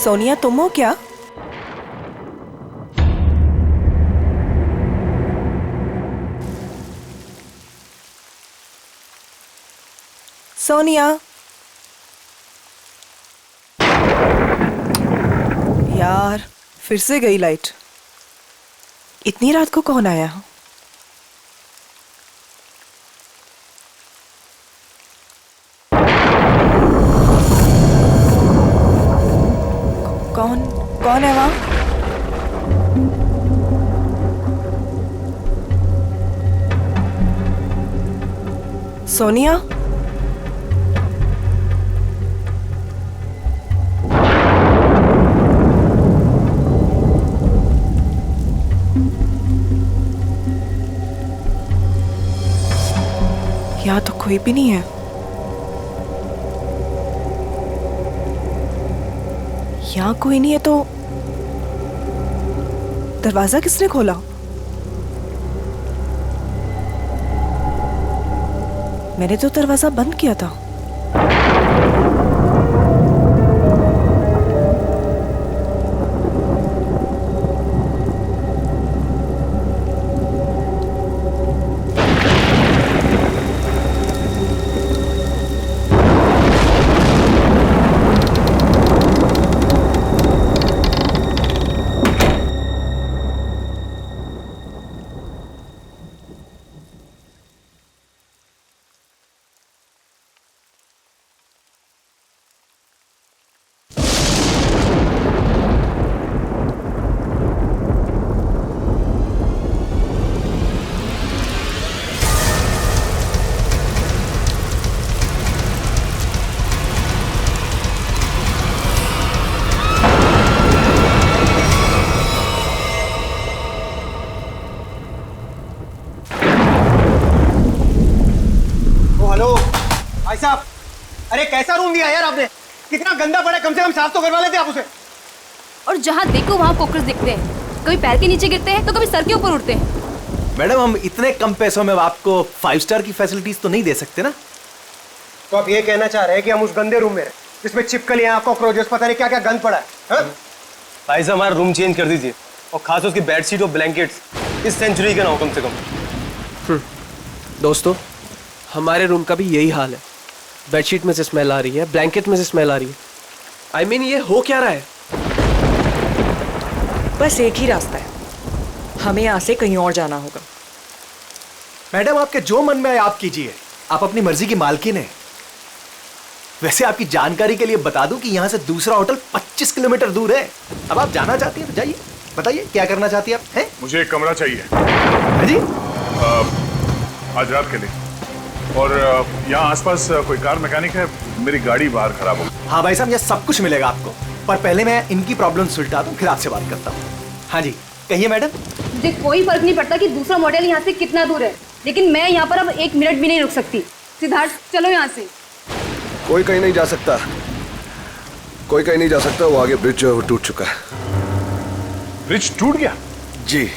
सोनिया, तुम हो क्या? सोनिया, यार फिर से गई लाइट। इतनी रात को कौन आया? कौन है वहां? सोनिया, यहाँ तो कोई भी नहीं है। यहाँ कोई नहीं है तो दरवाजा किसने खोला? मैंने तो दरवाजा बंद किया था। भाई साहब, अरे कैसा रूम दिया यार आपने? कितना गंदा पड़ा है, कम से कम साफ तो करवा लेते आप उसे। और जहाँ देखो वहाँ कॉकरोच दिखते हैं, कभी पैर के नीचे गिरते हैं तो कभी सर के ऊपर उड़ते हैं। मैडम, हम इतने कम पैसों में आपको 5 स्टार की फैसिलिटीज तो नहीं दे सकते ना। तो आप ये कहना चाह रहे हैं कि हम उस गंदे रूम में रहे जिसमें छिपकलियां, कॉकरोचेस, पता नहीं क्या क्या गंद पड़ा है? भाई साहब, हमारा रूम चेंज कर दीजिए, और खास उसकी बेडशीट और ब्लैंकेट्स इस सेंचुरी का ना हो कम से कम। दोस्तों, हमारे रूम का भी यही हाल है। बेडशीट में से स्मेल आ रही है, ब्लैंकेट में से स्मेल आ रही है। आई मीन, ये हो क्या रहा है? बस एक ही रास्ता है, हमें यहाँ से कहीं और जाना होगा। मैडम, आपके जो मन में आए आप कीजिए, आप अपनी मर्जी की मालकिन है। वैसे आपकी जानकारी के लिए बता दूं कि यहाँ से दूसरा होटल 25 किलोमीटर दूर है। अब आप जाना चाहती हैं तो जाइए, बताइए क्या करना चाहती हैं आप? हैं? मुझे एक कमरा चाहिए। हाँ जी? आज रात के लिए। और यहाँ आसपास कोई कार मैकेनिक है? मेरी गाड़ी बाहर खराब हो गई। हाँ भाई साहब, यह सब कुछ मिलेगा आपको, पर पहले मैं इनकी प्रॉब्लम सुलझा दूं, फिर आपसे बात करता हूँ। हाँ जी, कहिए मैडम। मुझे कोई फर्क नहीं पड़ता कि दूसरा मॉडल यहाँ से कितना दूर है, लेकिन मैं यहाँ पर अब 1 मिनट भी नहीं रुक सकती। सिद्धार्थ, चलो यहाँ से। कोई कहीं नहीं जा सकता, कोई कहीं नहीं जा सकता। वो आगे ब्रिज जो है वो टूट चुका है। ब्रिज टूट गया? जी।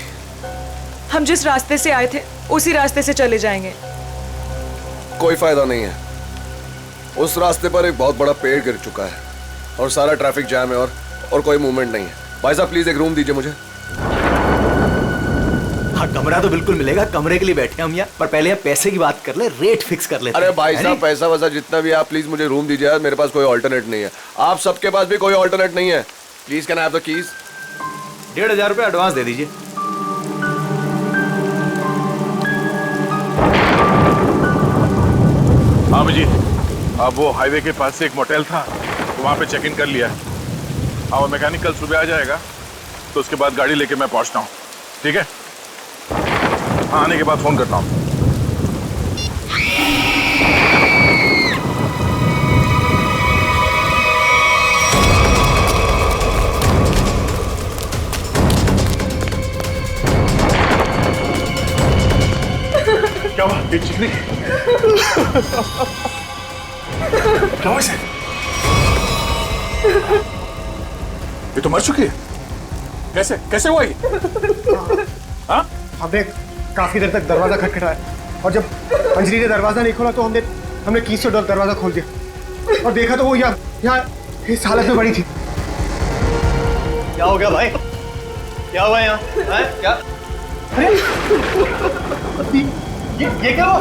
हम जिस रास्ते से आए थे उसी रास्ते से चले जाएंगे। कोई फायदा नहीं है, उस रास्ते पर एक बहुत बड़ा पेड़ गिर चुका है और सारा ट्रैफिक जैम है और कोई मूवमेंट नहीं है। भाई साहब, प्लीज एक रूम दीजिए मुझे। हाँ, कमरा तो बिल्कुल मिलेगा, कमरे के लिए बैठे हम यहाँ, पर पहले यहाँ पैसे की बात कर ले, रेट फिक्स कर लेते हैं। अरे भाई साहब, पैसा वैसा जितना भी, आप प्लीज मुझे रूम दीजिए यार। मेरे पास कोई ऑल्टरनेट नहीं है, आप सबके पास भी कोई ऑल्टरनेट नहीं है। Please can I have the keys? 1500 रुपये एडवांस दे दीजिए। हाँ जी, अब वो हाईवे के पास से एक मोटेल था, तो वहाँ पे चेक इन कर लिया है। हाँ, वो मैकेनिक कल सुबह आ जाएगा, तो उसके बाद गाड़ी लेके मैं पहुँचता हूँ। ठीक है? हाँ, आने के बाद फोन करता हूँ। क्या हुआ? ये चिकनी क्या हुआ इसे? ये तो मर चुकी है। कैसे कैसे हुआ ये? हाँ? हमने काफी देर तक दरवाजा खटखटाया और जब अंजलि ने दरवाजा नहीं खोला तो हमने कीज से दरवाजा खोल दिया और देखा तो वो यहाँ इस हालत में पड़ी थी। क्या हो गया भाई? क्या हुआ यहाँ? क्या? अरे ये क्या हुआ?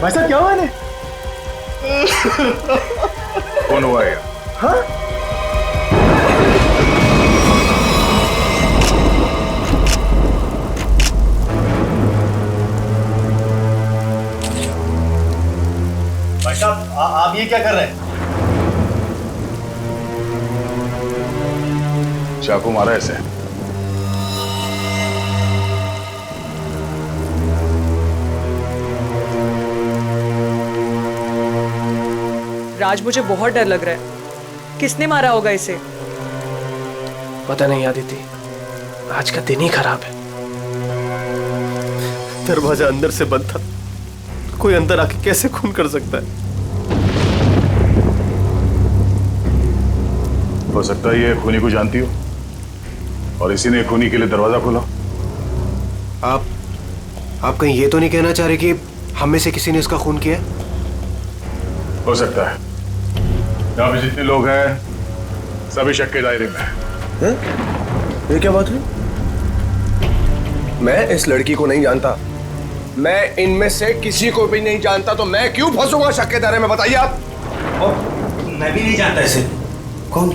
भाई साहब क्या हुआ इन्हें? कौन हुआ ये? हाँ? भाई साहब आप ये क्या कर रहे हैं? चाकू मारा ऐसे। राज, मुझे बहुत डर लग रहा है। किसने मारा होगा इसे? पता नहीं आदिति, आज का दिन ही खराब है। दरवाजा अंदर से बंद था, कोई अंदर आके कैसे खून कर सकता है? हो सकता है ये खूनी को जानती हो और इसी ने खूनी के लिए दरवाजा खोला। आप कहीं ये तो नहीं कहना चाह रहे कि हम में से किसी ने इसका खून किया? हो सकता है। यहाँ पे जितने लोग हैं सभी शक के दायरे में हैं। ये क्या बात हुई? मैं इस लड़की को नहीं जानता, मैं इनमें से किसी को भी नहीं जानता, तो मैं क्यों फंसूंगा शक के दायरे में? बताइए आप। मैं भी नहीं जानता इसे। कौन?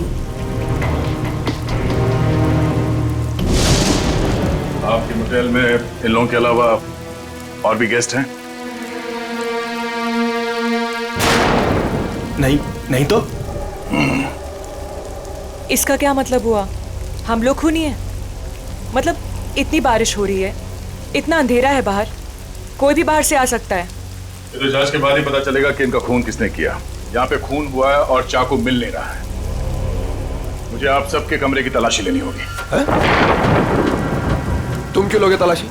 आपके मोटेल में इन लोगों के अलावा और भी गेस्ट हैं? नहीं तो इसका क्या मतलब हुआ? हम लोग खूनी हैं? मतलब इतनी बारिश हो रही है, इतना अंधेरा है बाहर, कोई भी बाहर से आ सकता है। ये तो जांच के बाद ही पता चलेगा कि इनका खून किसने किया। यहाँ पे खून हुआ है और चाकू मिल नहीं रहा है। मुझे आप सबके कमरे की तलाशी लेनी होगी। तुम क्यों लोगे तलाशी?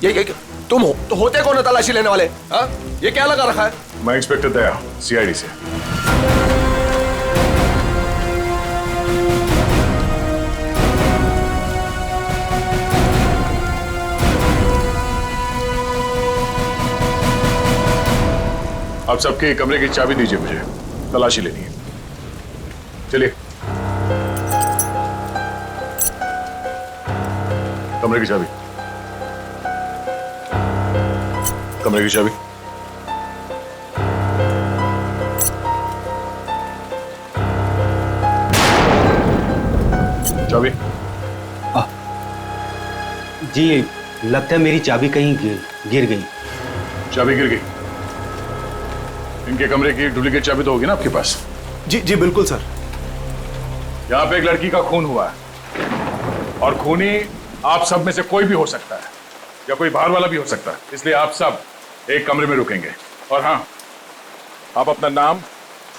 ये तुम हो तो होते कौन है तलाशी लेने वाले? हाँ? ये क्या लगा रखा है? मैं इंस्पेक्टर दया, सीआईडी से। आप सबके कमरे की चाबी दीजिए, मुझे तलाशी लेनी है। चलिए। कमरे की चाबी। कमरे की चाबी। चाबी। जी लगता है मेरी चाबी कहीं गिर गई। चाबी गिर गई। इनके कमरे की डुप्लीकेट चाबी तो होगी ना आपके पास? जी बिल्कुल सर। यहाँ पे एक लड़की का खून हुआ है और खूनी आप सब में से कोई भी हो सकता है या कोई बाहर वाला भी हो सकता है, इसलिए आप सब एक कमरे में रुकेंगे। और हाँ, आप अपना नाम,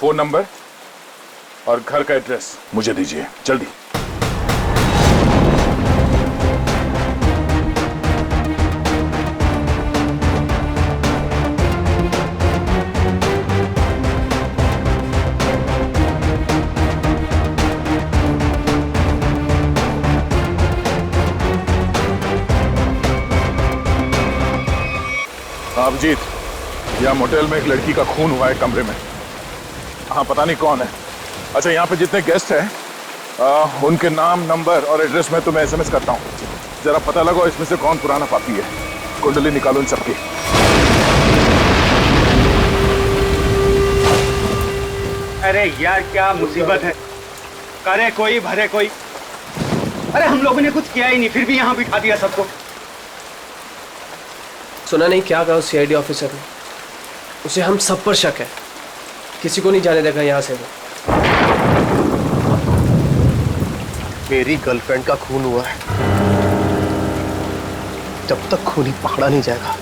फोन नंबर और घर का एड्रेस मुझे दीजिए जल्दी। अभिजीत, यहाँ मोटेल में एक लड़की का खून हुआ है कमरे में। हाँ, पता नहीं कौन है। अच्छा, यहाँ पे जितने गेस्ट हैं उनके नाम, नंबर और एड्रेस मैं तुम्हें एसएमएस करता हूँ। जरा पता लगाओ इसमें से कौन पुराना पापी है। कुंडली निकालो इन सबकी। अरे यार क्या मुसीबत है। करे कोई भरे कोई। अरे हम लोगों ने कुछ किया ही नहीं, फिर भी यहाँ बिठा दिया सबको। सुना नहीं क्या कहा उस सीआईडी ऑफिसर ने? उसे हम सब पर शक है, किसी को नहीं जाने देगा यहाँ से वो। मेरी गर्लफ्रेंड का खून हुआ है, जब तक खूनी पकड़ा नहीं जाएगा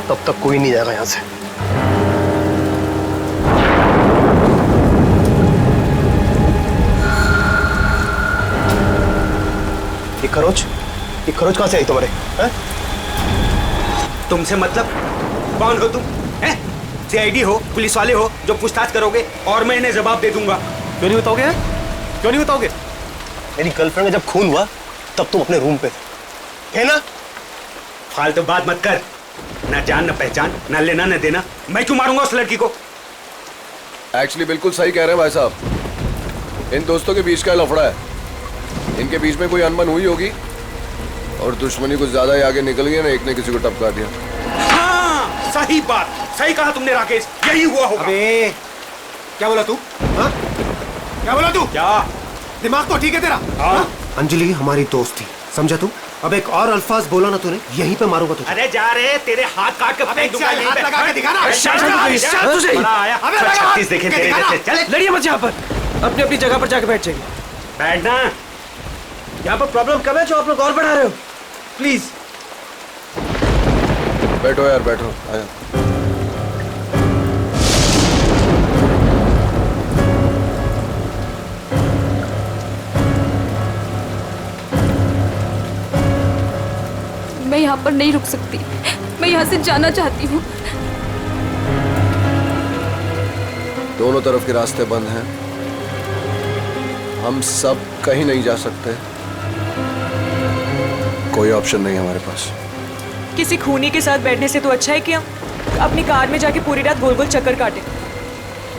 तब तक कोई नहीं जाएगा यहाँ से। ये खरोच कहाँ से आई तुम्हारे? हैं? तुमसे मतलब? कौन हो तुम? हैं? सीआईडी हो, पुलिस वाले हो, जो पूछताछ करोगे और मैं इन्हें जवाब दे दूंगा। क्यों नहीं बताओगे यार? क्यों नहीं बताओगे? मेरी गर्लफ्रेंड का जब खून हुआ तब तुम अपने रूम पे थे, है ना? फालतू बात मत कर। ना जान ना पहचान, ना लेना ना देना, मैं क्यों मारूंगा उस लड़की को? एक्चुअली बिल्कुल सही कह रहे हैं भाई साहब। इन दोस्तों के बीच का लफड़ा है। इनके बीच में कोई अनबन हुई होगी और दुश्मनी कुछ ज्यादा ही आगे निकल गई ना, एक ने किसी को टपका दिया। हाँ, सही बात, सही कहा तुमने राकेश, यही हुआ होगा। अबे क्या बोला तू? हाँ? क्या बोला तू? क्या दिमाग तो ठीक है तेरा? हाँ? अंजलि हमारी दोस्त थी, समझा तू? अब एक और अल्फाज बोला ना तूने, यहीं पे मारूंगा तुझे। अरे जा रहे, तेरे हाथ काट के फेंक दूंगा यहीं पे। हाथ लगा के दिखा ना। बड़ा आया, 36 देखे तेरे जैसे। चल लड़िए मत यहाँ पर, अपनी अपनी जगह पर जाके बैठ जाइए। बैठना। यहाँ पर प्रॉब्लम कब है जो आप लोग और बढ़ा रहे हो? प्लीज बैठो यार, बैठो। आया। मैं यहाँ पर नहीं रुक सकती, मैं यहाँ से जाना चाहती हूँ। दोनों तरफ के रास्ते बंद हैं। हम सब कहीं नहीं जा सकते। कोई ऑप्शन नहीं है हमारे पास। किसी खूनी के साथ बैठने से तो अच्छा है कि हम अपनी कार में जाके पूरी रात गोल गोल चक्कर काटें।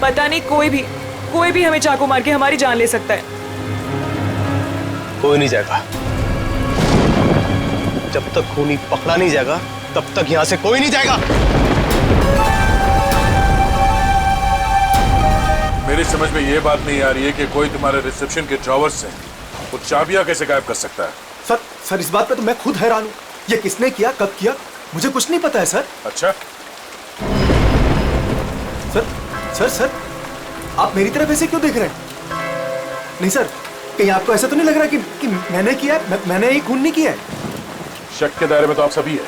पता नहीं कोई भी हमें चाकू मार के हमारी जान ले सकता है। कोई नहीं जाएगा। जब तक खूनी पकड़ा नहीं जाएगा तब तक यहां से कोई नहीं जाएगा। मेरी समझ में ये बात नहीं आ रही है कि कोई तुम्हारे रिसेप्शन के ड्रॉवर से वो चाबियां कैसे गायब कर सकता है। सर इस बात पे तो मैं खुद हैरान हूँ। ये किसने किया, कब किया, मुझे कुछ नहीं पता है सर। अच्छा, सर आप मेरी तरफ ऐसे क्यों देख रहे हैं? नहीं सर, कहीं आपको ऐसा तो नहीं लग रहा कि मैंने किया है? मैंने ये खून नहीं किया है। शक के दायरे में तो आप सभी है।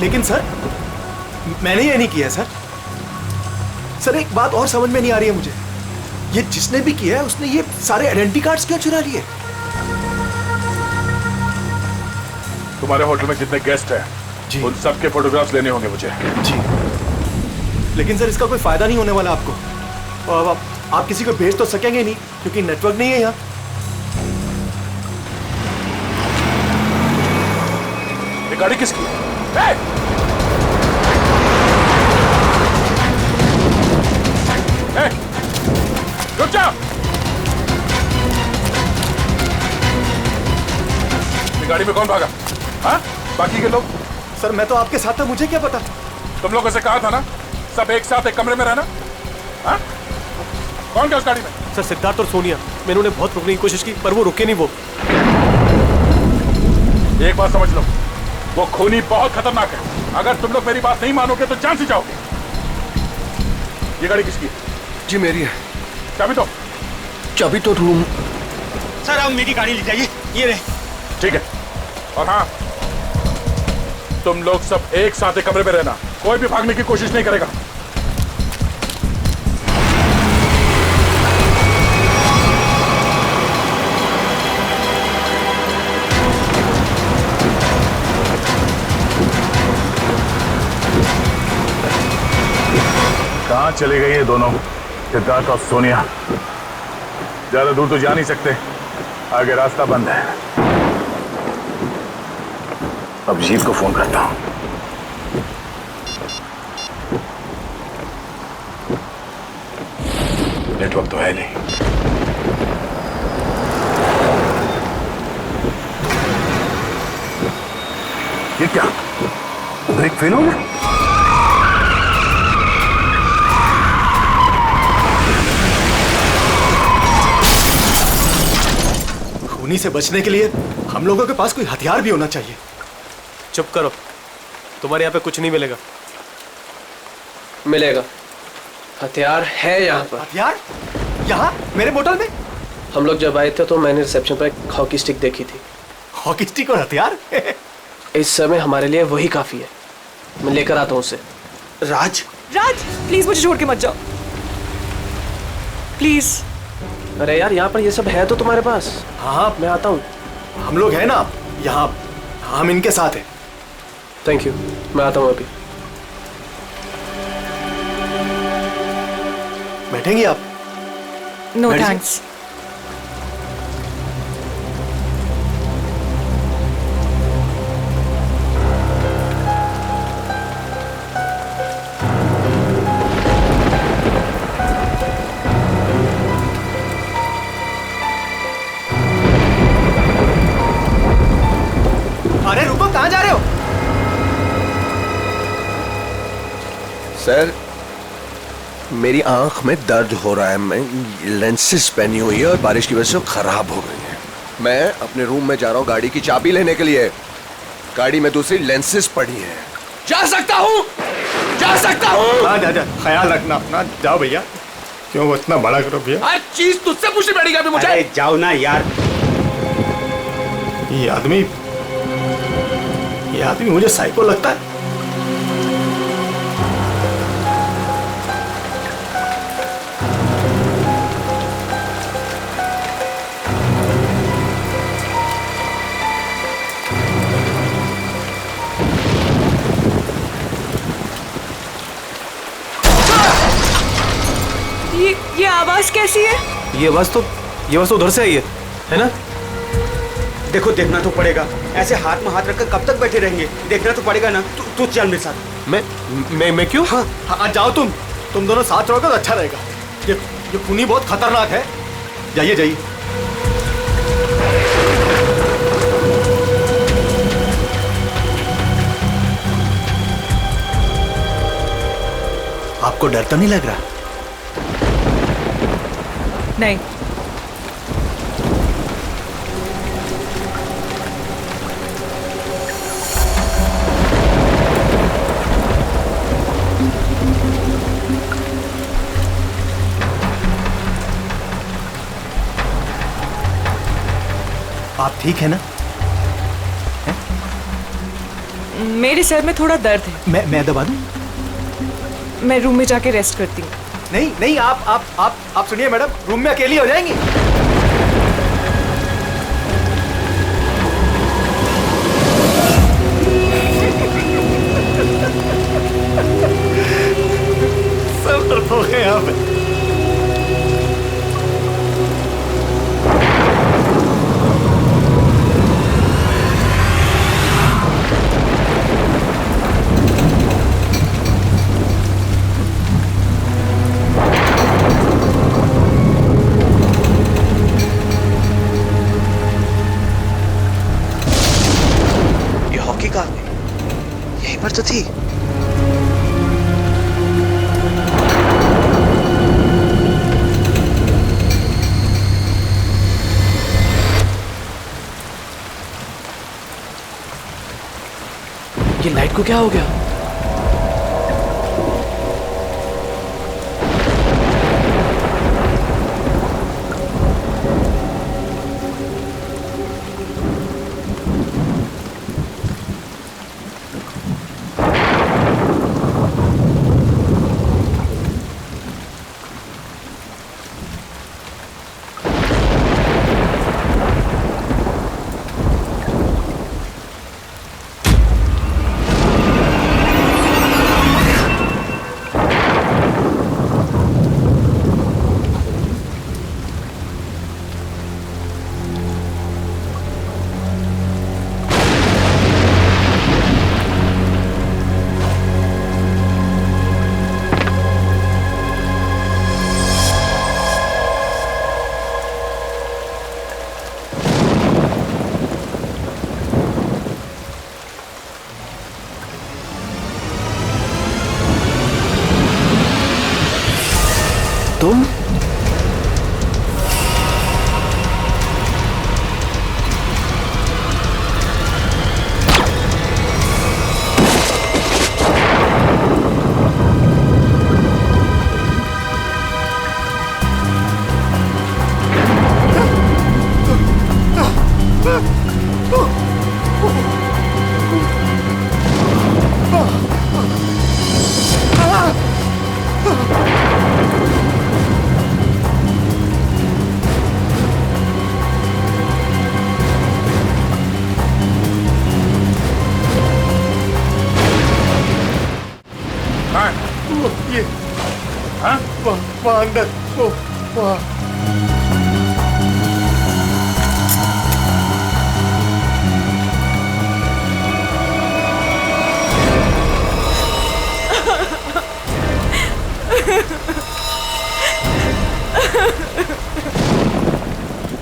लेकिन सर मैंने ये नहीं किया है सर। एक बात और समझ में नहीं आ रही है मुझे। ये जिसने भी किया है उसने ये सारे आइडेंटिटी कार्ड्स क्यों चुरा लिए? तुम्हारे होटल में जितने गेस्ट हैं जी, उन सबके फोटोग्राफ्स लेने होंगे मुझे। जी, लेकिन सर इसका कोई फायदा नहीं होने वाला आपको। और आप किसी को भेज तो सकेंगे नहीं क्योंकि नेटवर्क नहीं है यहाँ। ये गाड़ी किसकी है? रुक जा। ये गाड़ी में कौन भागा? हाँ? बाकी के लोग? सर मैं तो आपके साथ था, मुझे क्या पता। तुम लोगों से कहा था ना सब एक साथ एक कमरे में रहना। हाँ? कौन क्या उस गाड़ी में? सर सिद्धार्थ और सोनिया। मैंने उन्हें बहुत रोकने की कोशिश की पर वो रुके नहीं। वो एक बात समझ लो, वो खूनी बहुत खतरनाक है। अगर तुम लोग मेरी बात नहीं मानोगे तो जान से जाओगे। ये गाड़ी किसकी है? जी मेरी है। चाबी तो रूम। सर अब मेरी गाड़ी ले जाइए, ये रहे। ठीक है। और हाँ, तुम लोग सब एक साथ एक कमरे में रहना, कोई भी भागने की कोशिश नहीं करेगा। कहाँ चले गए ये दोनों, सिद्धार्थ और सोनिया? ज्यादा दूर तो जा नहीं सकते, आगे रास्ता बंद है। अब जीत को फोन करता हूं। नेटवर्क तो है नहीं। ये क्या, ब्रेक फेल हो गया? खूनी से बचने के लिए हम लोगों के पास कोई हथियार भी होना चाहिए। चुप करो, तुम्हारे यहाँ पे कुछ नहीं मिलेगा। मिलेगा, हथियार है यहाँ पर। हथियार? यहाँ मेरे मोटल में? हम लोग जब आए थे तो मैंने रिसेप्शन पर एक हॉकी स्टिक देखी थी। हॉकी स्टिक और हथियार? इस समय हमारे लिए वही काफी है। मैं लेकर आता हूँ उसे। राज प्लीज मुझे छोड़ के मत जाओ, प्लीज। अरे यार, यहाँ पर ये सब है तो तुम्हारे पास। हाँ मैं आता हूँ। हम लोग हैं ना यहाँ, हम इनके साथ हैं। थैंक यू, मैं आता हूँ अभी। बैठेंगी आप? नो बैठ जाइए। थैंक्स। अरे रुको, कहाँ जा रहे हो? सर, मेरी आंख में दर्द हो रहा है। मैं लेंसेज पहनी हुई है और बारिश की वजह से वो खराब हो गई है। मैं अपने रूम में जा रहा हूँ गाड़ी की चाबी लेने के लिए। गाड़ी में दूसरी लेंसेज पड़ी है। जा सकता हूँ, जा सकता हूँ। हाँ जा, ख्याल रखना अपना। जाओ भैया। क्यों वो इतना बड़ा करो भैया? हर चीज तुझसे पूछनी पड़ेगी अभी मुझे। अरे जाओ ना यार। ये आदमी मुझे साइको लगता है। ये आवाज कैसी है? ये आवाज तो उधर से आई है ना? देखो, देखना तो पड़ेगा। ऐसे हाथ में हाथ रखकर कब तक बैठे रहेंगे? देखना तो पड़ेगा ना। तू चल मेरे साथ। मैं क्यों? हाँ जाओ तुम दोनों साथ रहोगे तो अच्छा रहेगा। ये खूनी बहुत खतरनाक है। जाइए जाइए। आपको डर तो नहीं लग रहा? नहीं। आप ठीक है ना? मेरे सर में थोड़ा दर्द है। मैं दबा दूं? मैं रूम में जाके रेस्ट करती हूँ। नहीं, आप सुनिए मैडम, रूम में अकेली हो जाएंगी। सब डरपोक हैं यहाँ पे। यहीं पर तो थी। ये लाइट को क्या हो गया? तुम? वहाँ अंदर वो वहाँ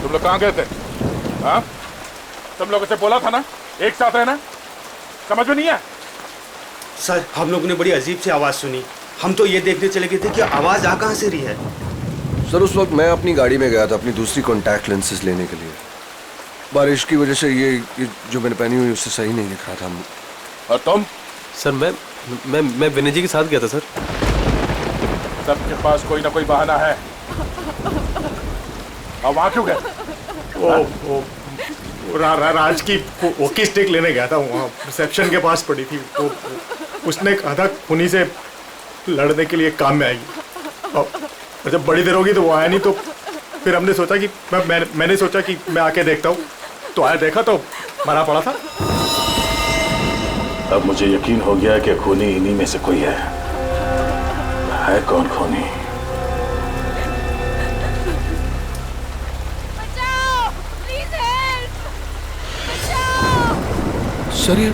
तुम लोग कहाँ गए थे? हाँ? तुम लोगों से बोला था ना एक साथ रहना, समझ में नहीं है? सर हम लोगों ने बड़ी अजीब सी आवाज सुनी, हम तो ये देखने चले गए थे कि आवाज आ कहाँ से रही है। सर उस वक्त मैं अपनी गाड़ी में गया था अपनी दूसरी कॉन्टैक्ट लेंसेज लेने के लिए। बारिश की वजह से ये जो मैंने पहनी हुई उससे सही नहीं दिख रहा था। और तुम? सर मैं विनय जी के साथ गया था सर। सबके पास कोई ना कोई बहाना है। अब वहाँ क्यों गए? राज की वॉकी स्टिक लेने गया था, वहाँ रिसेप्शन के पास पड़ी थी। वो उसने कहा था खूनी से लड़ने के लिए काम में आएगी, और जब बड़ी देर होगी तो वो आया नहीं। तो फिर हमने सोचा कि मैंने सोचा कि मैं आके देखता हूँ, तो आया देखा तो मरा पड़ा था। अब मुझे यकीन हो गया कि खूनी इन्हीं में से कोई है कौन खूनी? सर ये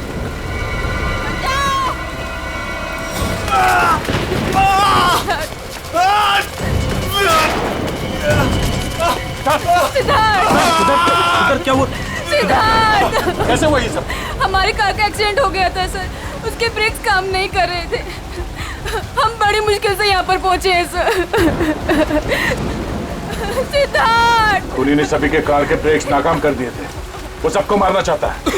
सिद्धार्थ क्या हुआ? सिद्धार्थ कैसे हुआ ये सब? हमारी कार का एक्सीडेंट हो गया था सर, उसके ब्रेक्स काम नहीं कर रहे थे। हम बड़ी मुश्किल से यहाँ पर पहुंचे हैं सर। सिद्धार्थ खूनी ने सभी के कार के ब्रेक्स नाकाम कर दिए थे, वो सबको मारना चाहता है।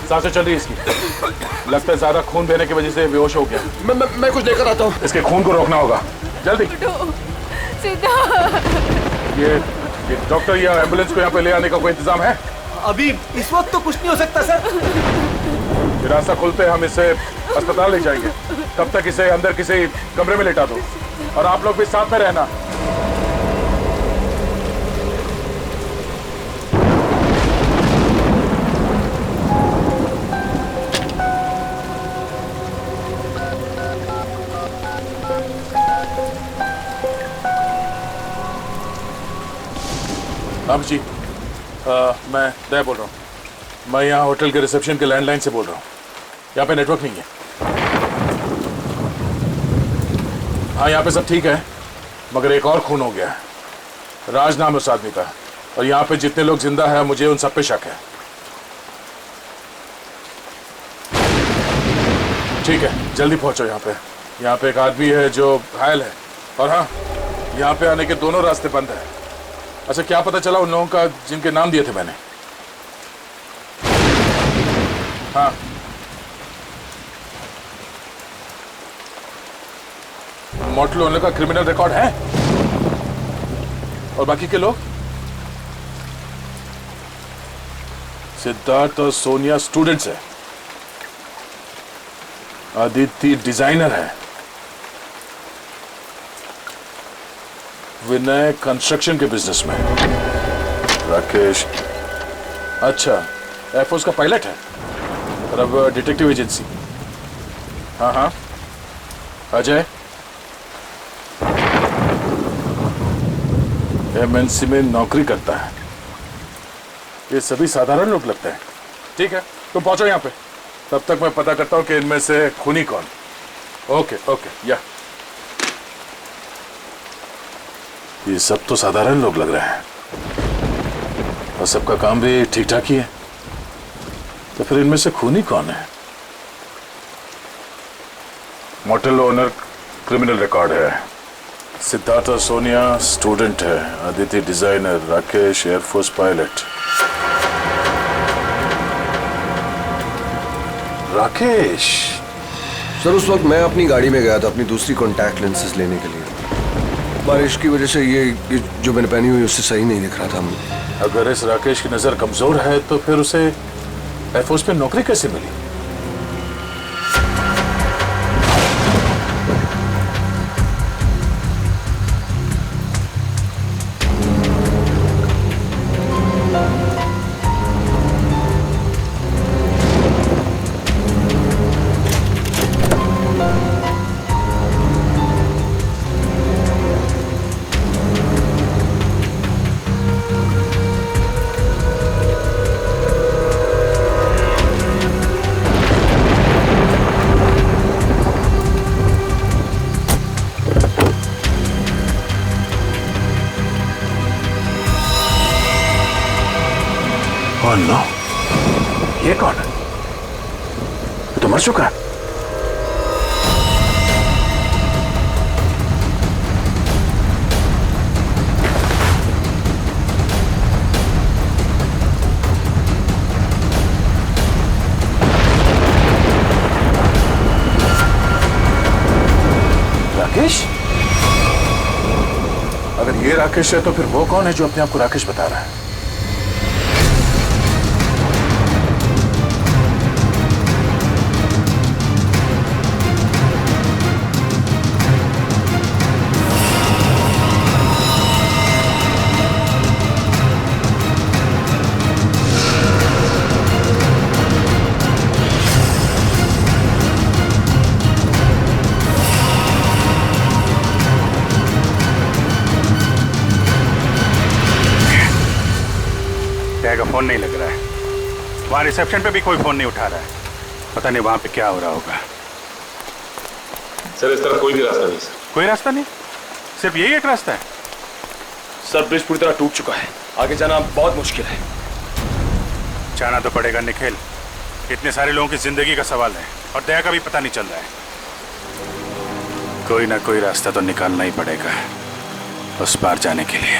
सांसें चल रही इसकी, लगता है ज्यादा खून देने की वजह से बेहोश हो गया। मैं कुछ लेकर आता हूँ। इसके खून को रोकना होगा जल्दी। सिद्धार्थ ये डॉक्टर या एम्बुलेंस को यहाँ पे ले आने का कोई इंतजाम है? अभी इस वक्त तो कुछ नहीं हो सकता सर। ये रास्ता खुलते हम इसे अस्पताल ले जाएंगे, तब तक इसे अंदर किसी कमरे में लेटा दो, और आप लोग भी साथ में रहना। अब जी मैं दया बोल रहा हूँ। मैं यहाँ होटल के रिसेप्शन के लैंडलाइन से बोल रहा हूँ। यहाँ पे नेटवर्क नहीं है। हाँ यहाँ पे सब ठीक है, मगर एक और खून हो गया है। राज नाम है उस आदमी का, और यहाँ पे जितने लोग जिंदा हैं मुझे उन सब पे शक है। ठीक है जल्दी पहुँचो यहाँ पे। यहाँ पे एक आदमी है जो घायल है, और हाँ यहाँ पे आने के दोनों रास्ते बंद है। अच्छा क्या पता चला उन लोगों का जिनके नाम दिए थे मैंने? हाँ मोटल ओनर का क्रिमिनल रिकॉर्ड है, और बाकी के लोग? सिद्धार्थ और सोनिया स्टूडेंट्स है, आदित्य डिजाइनर है, विनय कंस्ट्रक्शन के बिजनेस में, राकेश अच्छा एयरफोर्स का पायलट है, और अब डिटेक्टिव एजेंसी। हाँ हाँ अजय एमएनसी में नौकरी करता है। ये सभी साधारण लोग लगते हैं। ठीक है तुम पहुंचो यहाँ पे, तब तक मैं पता करता हूँ कि इनमें से खूनी कौन। ओके ओके या ये सब तो साधारण लोग लग रहे हैं, और सबका काम भी ठीक ठाक ही है, तो फिर इनमें से खूनी कौन है? मोटल ओनर क्रिमिनल रिकॉर्ड है, सिद्धार्थ और सोनिया स्टूडेंट है, Aditya designer, Rakesh air force pilot. Rakesh sir उस वक्त मैं अपनी गाड़ी में गया था अपनी दूसरी कॉन्टैक्ट लेंसेज लेने के लिए। बारिश की वजह से ये जो मैंने पहनी हुई उससे सही नहीं दिख रहा था। अगर इस राकेश की नजर कमजोर है तो फिर उसे एयरफोर्स में नौकरी कैसे मिली? Oh no! ये कौन है? ये तो मर चुका है। राकेश? अगर ये राकेश है तो फिर वो कौन है जो अपने आप को राकेश बता रहा है? का फोन नहीं लग रहा है। वहां रिसेप्शन पे भी कोई फोन नहीं उठा रहा है। पता नहीं वहां पे क्या हो रहा होगा। सर इस तरफ कोई भी रास्ता नहीं सर। कोई रास्ता नहीं? सिर्फ यही एक रास्ता है? सर ब्रिज पूरी तरह टूट चुका है, आगे जाना बहुत मुश्किल है। जाना तो पड़ेगा निखिल, इतने सारे लोगों की जिंदगी का सवाल है और दया का भी पता नहीं चल रहा है। कोई ना कोई रास्ता तो निकालना ही पड़ेगा उस पार जाने के लिए।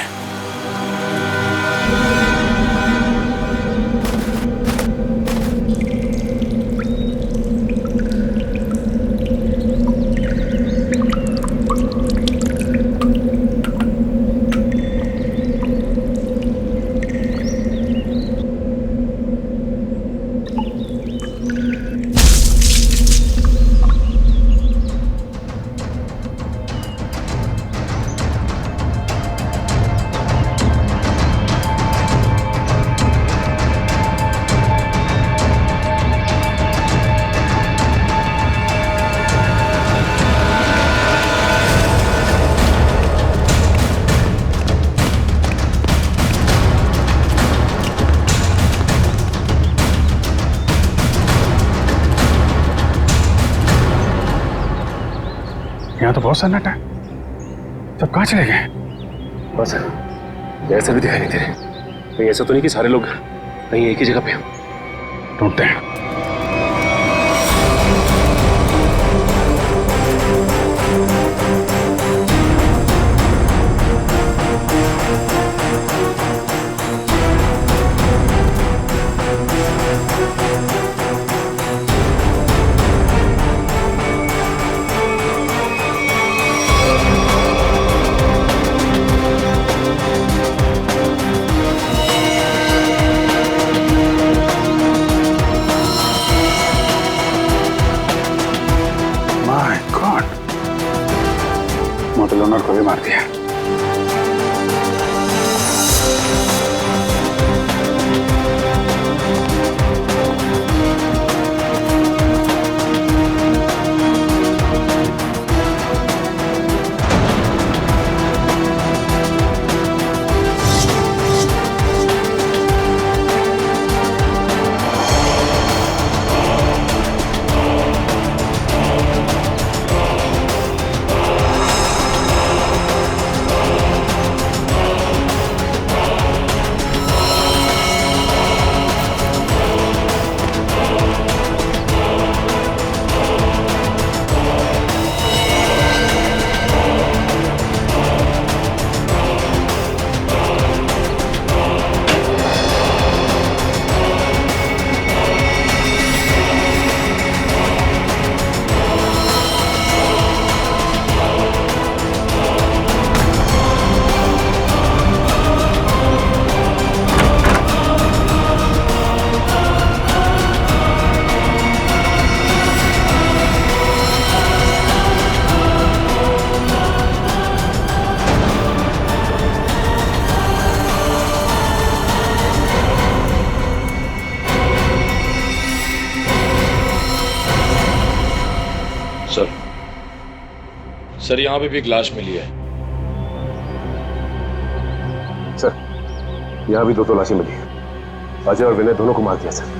यहाँ तो बहुत सन्नाटा है, सब कहाँ चले गए? बस ऐसा भी दिखाई नहीं दे रहे। कहीं ऐसा तो नहीं कि सारे लोग कहीं एक ही जगह पे ढूंढते हैं। मोटल ओनर को भी मार दिया। सर यहाँ पे भी एक लाश मिली है। सर यहाँ भी दो लाशें मिली है। अजय और विनय दोनों को मार दिया सर।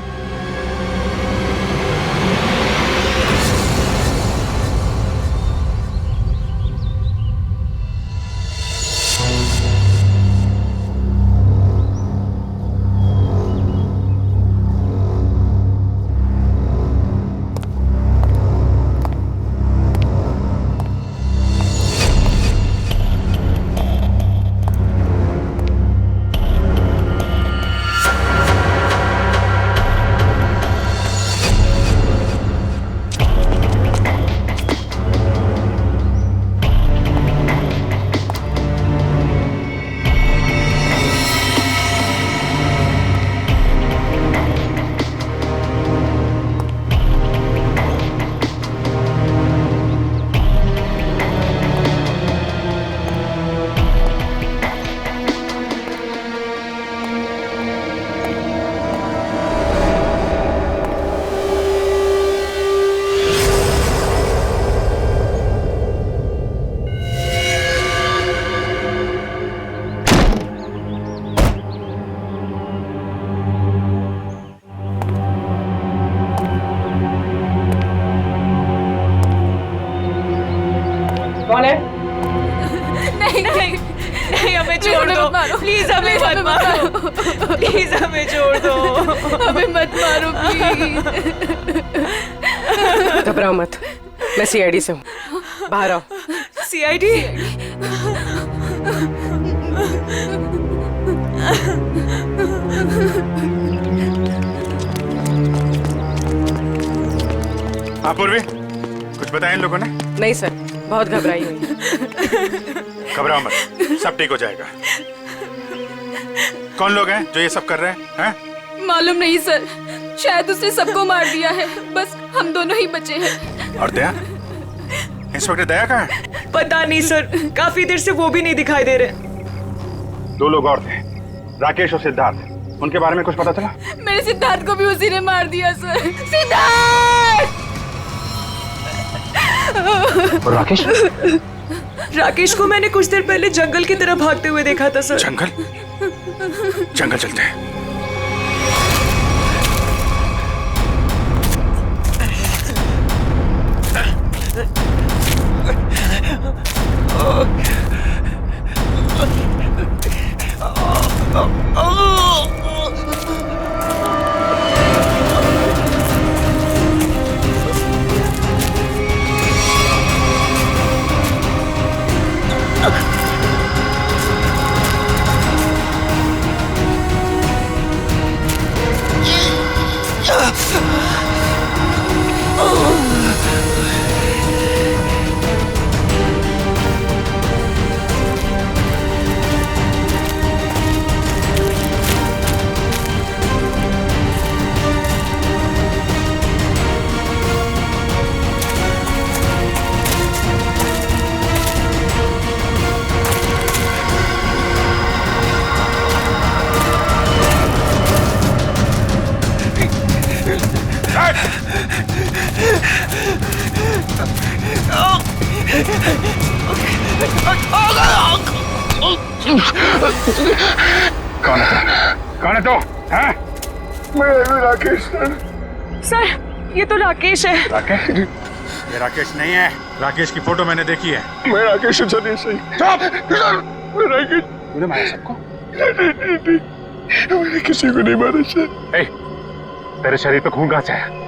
कौन है? नहीं नहीं नहीं, हमें छोड़ हमें दो मत मारो। प्लीज, हमें Please, मत हमें मत मारो प्लीज, हमें छोड़ दो। हमें मत मारो प्लीज। घबराओ मत, मैं सीआईडी से हूँ, बाहर आओ। सीआईडी? हाँ पूर्वी, कुछ बताया इन लोगों ने? नहीं सर, बहुत घबराई हुई है। घबराओ मत, सब ठीक हो जाएगा। कौन लोग हैं जो ये सब कर रहे हैं? मालूम नहीं सर, शायद उसने सबको मार दिया है, बस हम दोनों ही बचे हैं। और दया? इंस्पेक्टर दया कहाँ है? पता नहीं सर, काफी देर से वो भी नहीं दिखाई दे रहे। 2 लोग और थे, राकेश और सिद्धार्थ। उनके बारे में कुछ पता चला? मेरे सिद्धार्थ को भी उसी ने मार दिया सर। सिद्धार्थ! और राकेश? राकेश को मैंने कुछ देर पहले जंगल की तरफ भागते हुए देखा था सर। जंगल? जंगल चलते हैं। कौन है तो? हैं? मैं राकेश सर। सर ये तो राकेश है। राकेश? ये राकेश नहीं है, राकेश की फोटो मैंने देखी है। मैं राकेश हूँ सर, ये सही। चुप! मैं राकेश। तूने मारा सबको? मैंने किसी को नहीं मारा सर। ए, तेरे शरीर पे खून कहाँ से है?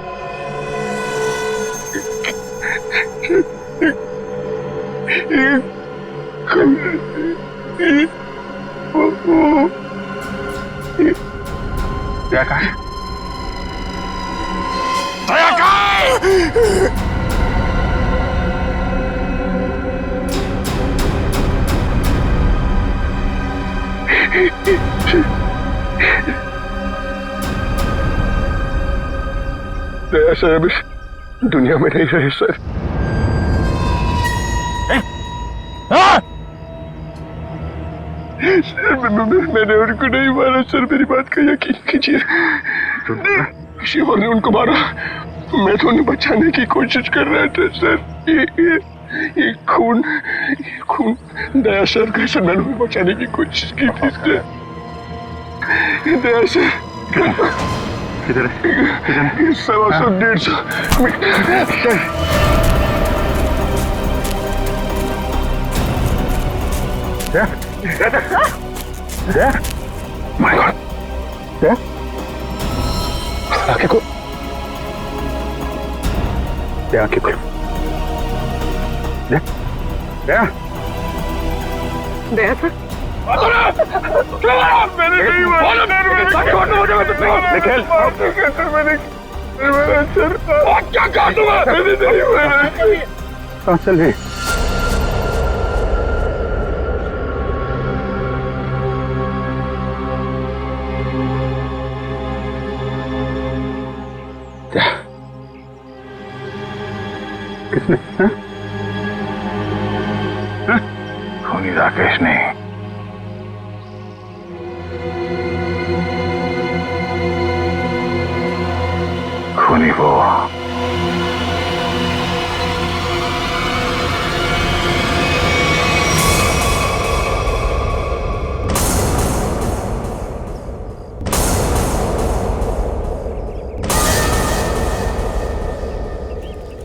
दया कहाँ है? दया कहाँ है? दया सर अभी दुनिया में नहीं रहे सर। सर मैंने उनको नहीं मारा सर, मेरी बात का यकीन कीजिए। किसी और ने उनको मारा, मैं तो उन्हें बचाने की कोशिश कर रहा था सर। ये खून दया सर का सर, मैंने उन्हें बचाने की कोशिश की थी सर। दया सर किधर है? 100-150 माय गॉड! आंखें खोल, आंखें खोल। दया दया सर, मैंने नहीं मारा सर, क्या काटूंगा? मैंने नहीं मारा। कहाँ चल रही? किसने? खूनी राकेश नहीं, खूनी वो।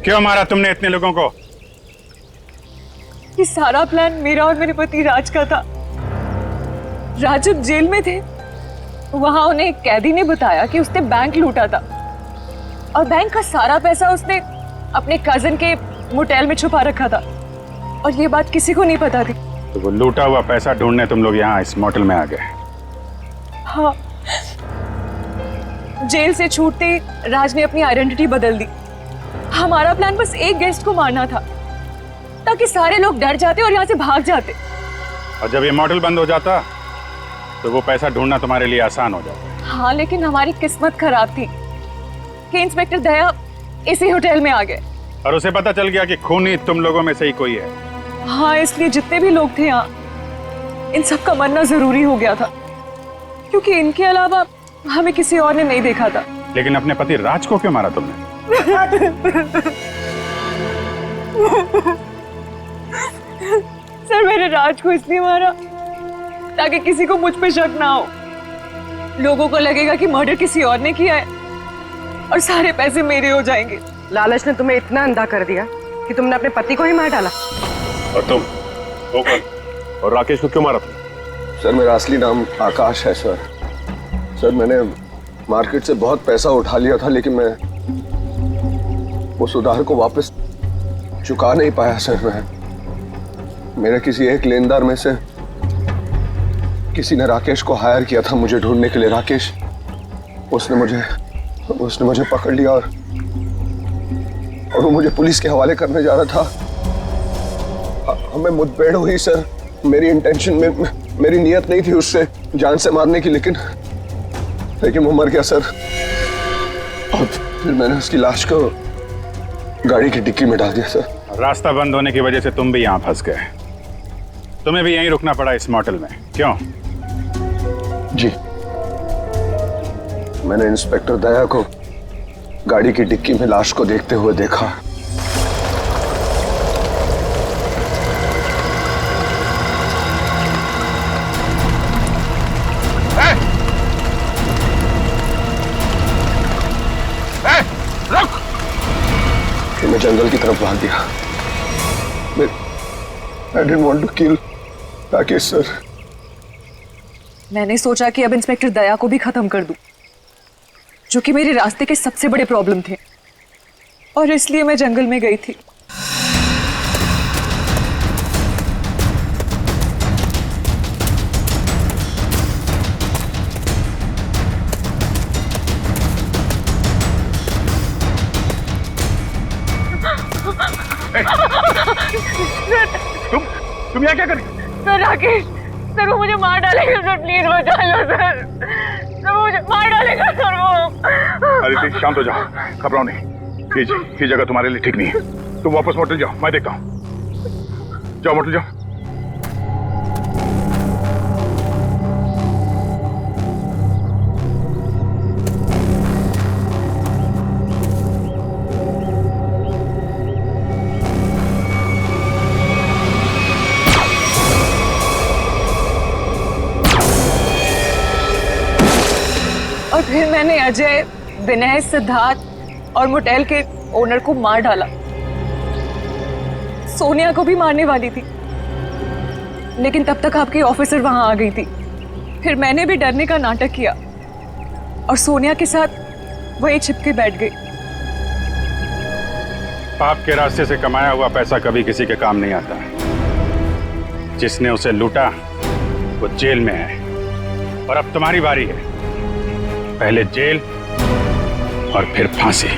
क्यों मारा तुमने इतने लोगों को? ये सारा प्लान मेरा और मेरे पति राज का था। राज जब जेल में थे वहां उन्हें एक कैदी ने बताया कि उसने बैंक लूटा था और बैंक का सारा पैसा उसने अपने कजिन के मोटेल में छुपा रखा था और ये बात किसी को नहीं पता थी। तो वो लूटा हुआ पैसा ढूंढने तुम लोग यहाँ इस मोटेल में आ गए? हाँ, जेल से छूटते ही राज ने अपनी आइडेंटिटी बदल दी। हमारा प्लान बस एक गेस्ट को मारना था ताकि सारे लोग डर जाते और यहाँ से भाग जाते। और जब ये मोटेल बंद हो जाता तो वो पैसा ढूंढना तुम्हारे लिए आसान हो जाता। हाँ, लेकिन हमारी किस्मत खराब थी कि इंस्पेक्टर दया इसी होटल में आ गए और उसे पता चल गया कि खूनी तुम लोगों में से ही कोई है। हाँ, इसलिए जितने भी लोग थे यहाँ इन सब का मरना जरूरी हो गया था क्योंकि इनके अलावा हमें किसी और ने नहीं देखा था। लेकिन अपने पति राज को क्यों मारा तुमने? सर, मैंने राज को इसलिए मारा ताकि किसी को मुझ पे शक ना हो। लोगों को लगेगा कि मर्डर किसी और ने किया है और सारे पैसे मेरे हो जाएंगे। लालच ने तुम्हें इतना अंधा कर दिया कि तुमने अपने पति को ही मार डाला। और तुम वो कौन? और राकेश को क्यों मारा तुम? सर, मेरा असली नाम आकाश है सर। सर, मैंने मार्केट से बहुत पैसा उठा लिया था लेकिन मैं उस उधार को वापस चुका नहीं पाया सर। मेरे किसी एक लेनदार में से किसी ने राकेश को हायर किया था मुझे ढूंढने के लिए। राकेश उसने मुझे पकड़ लिया और वो मुझे पुलिस के हवाले करने जा रहा था। हमें मुठभेड़ हुई सर। मेरी इंटेंशन में मेरी नीयत नहीं थी उससे जान से मारने की, लेकिन वो मर गया सर। और फिर मैंने उसकी लाश को गाड़ी की डिक्की में डाल दिया सर। रास्ता बंद होने की वजह से तुम भी यहाँ फंस गए। तुम्हें भी यहीं रुकना पड़ा इस मोटेल में, क्यों? जी, मैंने इंस्पेक्टर दया को गाड़ी की डिक्की में लाश को देखते हुए देखा। रुक! फिर मैं जंगल की तरफ भाग गया। I didn't want to kill Rakesh sir. मैंने सोचा कि अब इंस्पेक्टर दया को भी खत्म कर दूं, जो कि मेरे रास्ते के सबसे बड़े प्रॉब्लम थे, और इसलिए मैं जंगल में गई थी। तुम यहाँ क्या कर रही? सर, राकेश सर, वो मुझे मार डालेगा सर, प्लीज बचा लो सर। सर, वो मुझे मार डालेगा सर वो। अरे शांत हो जाओ, घबराओ नहीं। ये जगह तुम्हारे लिए ठीक नहीं है। तुम वापस मोटेल जाओ, मैं देखता हूँ। जाओ मोटेल जाओ। और फिर मैंने अजय, विनय, सिद्धार्थ और मोटेल के ओनर को मार डाला। सोनिया को भी मारने वाली थी, लेकिन तब तक आपकी ऑफिसर वहां आ गई थी। फिर मैंने भी डरने का नाटक किया और सोनिया के साथ वहीं छिप के बैठ गई। पाप के रास्ते से कमाया हुआ पैसा कभी किसी के काम नहीं आता। जिसने उसे लूटा वो जेल में है और अब तुम्हारी बारी है। पहले जेल और फिर फांसी।